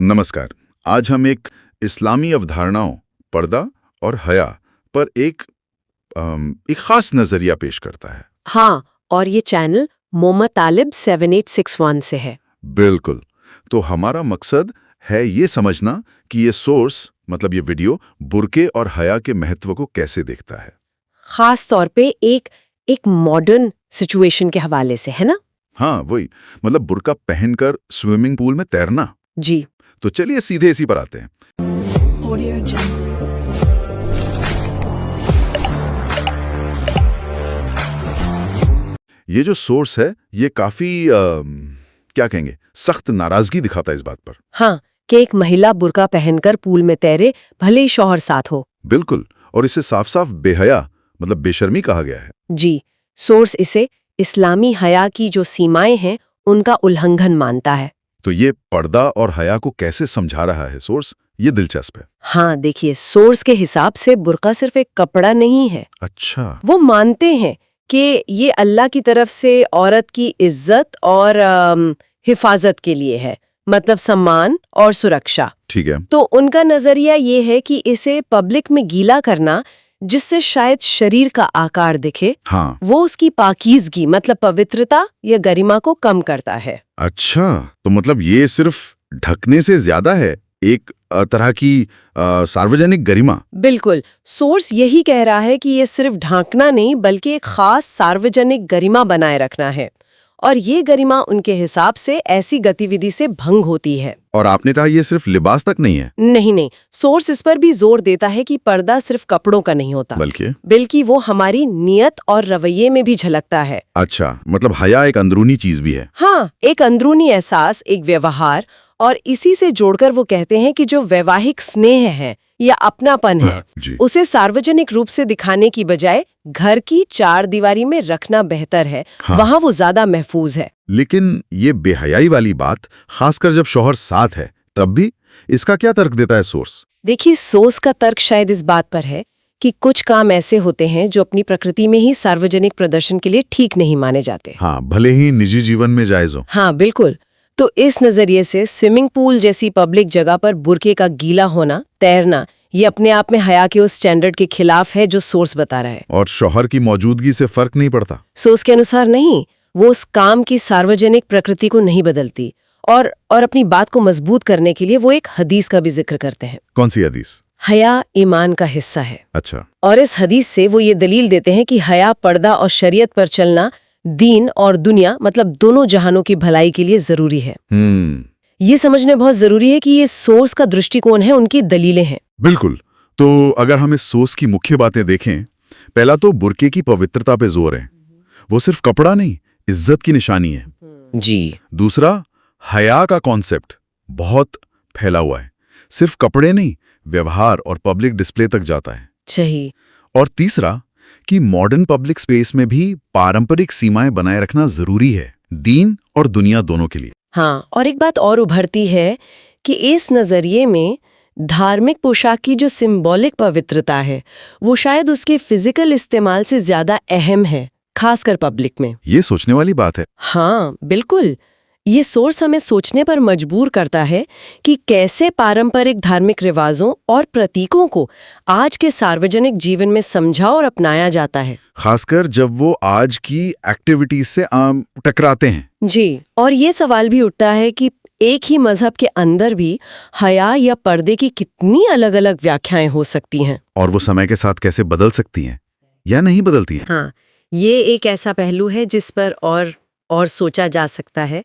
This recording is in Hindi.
नमस्कार। आज हम एक इस्लामी अवधारणाओं पर्दा और हया पर एक खास नजरिया पेश करता है। हाँ, और ये चैनल मोहम्मद तालिब 7861 से है। बिल्कुल। तो हमारा मकसद है ये समझना कि ये सोर्स मतलब ये वीडियो बुर्के और हया के महत्व को कैसे देखता है। खास तौर पे एक मॉडर्न सिचुएशन के हवाले से, है ना? हाँ, वही मतलब बुर्का पहनकर स्विमिंग पूल में तैरना। जी। तो चलिए सीधे इसी पर आते हैं। ये जो सोर्स है ये काफी क्या कहेंगे, सख्त नाराजगी दिखाता है इस बात पर। हाँ, कि एक महिला बुर्का पहनकर पूल में तैरे, भले ही शौहर साथ हो। बिल्कुल, और इसे साफ साफ बेहया मतलब बेशर्मी कहा गया है। जी, सोर्स इसे इस्लामी हया की जो सीमाएं हैं उनका उल्लंघन मानता है। तो ये पर्दा और हया को कैसे समझा रहा है सोर्स, ये दिलचस्प है। हाँ, देखिए, सोर्स के हिसाब से बुर्का सिर्फ एक कपड़ा नहीं है। अच्छा। वो मानते हैं कि ये अल्लाह की तरफ से औरत की इज्जत और हिफाजत के लिए है, मतलब सम्मान और सुरक्षा। ठीक है। तो उनका नजरिया ये है कि इसे पब्लिक में गीला करना, जिससे शायद शरीर का आकार दिखे, हाँ। वो उसकी पाकीज़गी मतलब पवित्रता या गरिमा को कम करता है। अच्छा, तो मतलब ये सिर्फ ढकने से ज्यादा है, एक तरह की सार्वजनिक गरिमा। बिल्कुल, सोर्स यही कह रहा है कि ये सिर्फ ढांकना नहीं बल्कि एक खास सार्वजनिक गरिमा बनाए रखना है, और ये गरिमा उनके हिसाब से ऐसी गतिविधि से भंग होती है। और आपने कहा ये सिर्फ लिबास तक नहीं है। नहीं, सोर्स इस पर भी जोर देता है कि पर्दा सिर्फ कपड़ों का नहीं होता, बल्कि वो हमारी नियत और रवैये में भी झलकता है। अच्छा, मतलब हया एक अंदरूनी चीज भी है। हाँ, एक अंदरूनी एहसास, एक व्यवहार, और इसी से जोड़कर वो कहते हैं कि जो वैवाहिक स्नेह है या अपनापन है, उसे सार्वजनिक रूप से दिखाने की बजाय घर की चार दीवारी में रखना बेहतर है। हाँ। वहाँ वो ज्यादा महफूज है। लेकिन ये बेहयाई वाली बात, खासकर जब शौहर साथ है, तब भी इसका क्या तर्क देता है सोर्स? देखिए, सोर्स का तर्क शायद इस बात पर है कि कुछ काम ऐसे होते हैं जो अपनी प्रकृति में ही सार्वजनिक प्रदर्शन के लिए ठीक नहीं माने जाते। हाँ, भले ही निजी जीवन में जायज हो। हाँ, बिल्कुल। तो इस नजरिए से स्विमिंग पूल जैसी पब्लिक जगह पर बुर्के का गीला होना, तैरना, ये अपने आप में हया के उस स्टैंडर्ड के खिलाफ है जो सोर्स बता रहा है। और शौहर की मौजूदगी से फर्क नहीं पड़ता? सोर्स के अनुसार नहीं, वो उस काम की सार्वजनिक प्रकृति को नहीं बदलती। और अपनी बात को मजबूत करने के लिए वो एक हदीस का भी जिक्र करते हैं। कौन सी हदीस? हया ईमान का हिस्सा है। अच्छा। और इस हदीस से वो ये दलील देते हैं कि हया, पर्दा और शरीयत पर चलना दीन और दुनिया मतलब दोनों जहानों की भलाई के लिए जरूरी है। ये समझने बहुत जरूरी है कि ये सोर्स का दृष्टिकोण है, उनकी दलीलें हैं। बिल्कुल। तो अगर हम इस सोर्स की मुख्य बातें देखें, पहला तो बुर्के की पवित्रता पे जोर है। वो सिर्फ कपड़ा नहीं, इज्जत की निशानी है। जी। दूसरा, हया का कॉन्सेप्ट बहुत फैला हुआ है, सिर्फ कपड़े नहीं, व्यवहार और पब्लिक डिस्प्ले तक जाता है। सही। और तीसरा कि मॉडर्न पब्लिक स्पेस में भी पारंपरिक सीमाएं बनाए रखना जरूरी है, दीन और दुनिया दोनों के लिए। हाँ, और एक बात और उभरती है कि इस नजरिए में धार्मिक पोशाक की जो सिंबॉलिक पवित्रता है, वो शायद उसके फिजिकल इस्तेमाल से ज्यादा अहम है, खासकर पब्लिक में। ये सोचने वाली बात है। हाँ, बिल्कुल। ये सोर्स हमें सोचने पर मजबूर करता है कि कैसे पारंपरिक धार्मिक रिवाजों और प्रतीकों को आज के सार्वजनिक जीवन में समझा और अपनाया जाता है, खासकर जब वो आज की एक्टिविटीज से टकराते हैं। जी। और ये सवाल भी उठता है कि एक ही मजहब के अंदर भी हया या पर्दे की कितनी अलग-अलग व्याख्याएं हो सकती हैं, और वो समय के साथ कैसे बदल सकती हैं या नहीं बदलती हैं। हाँ, ये एक ऐसा पहलू है जिस पर और सोचा जा सकता है।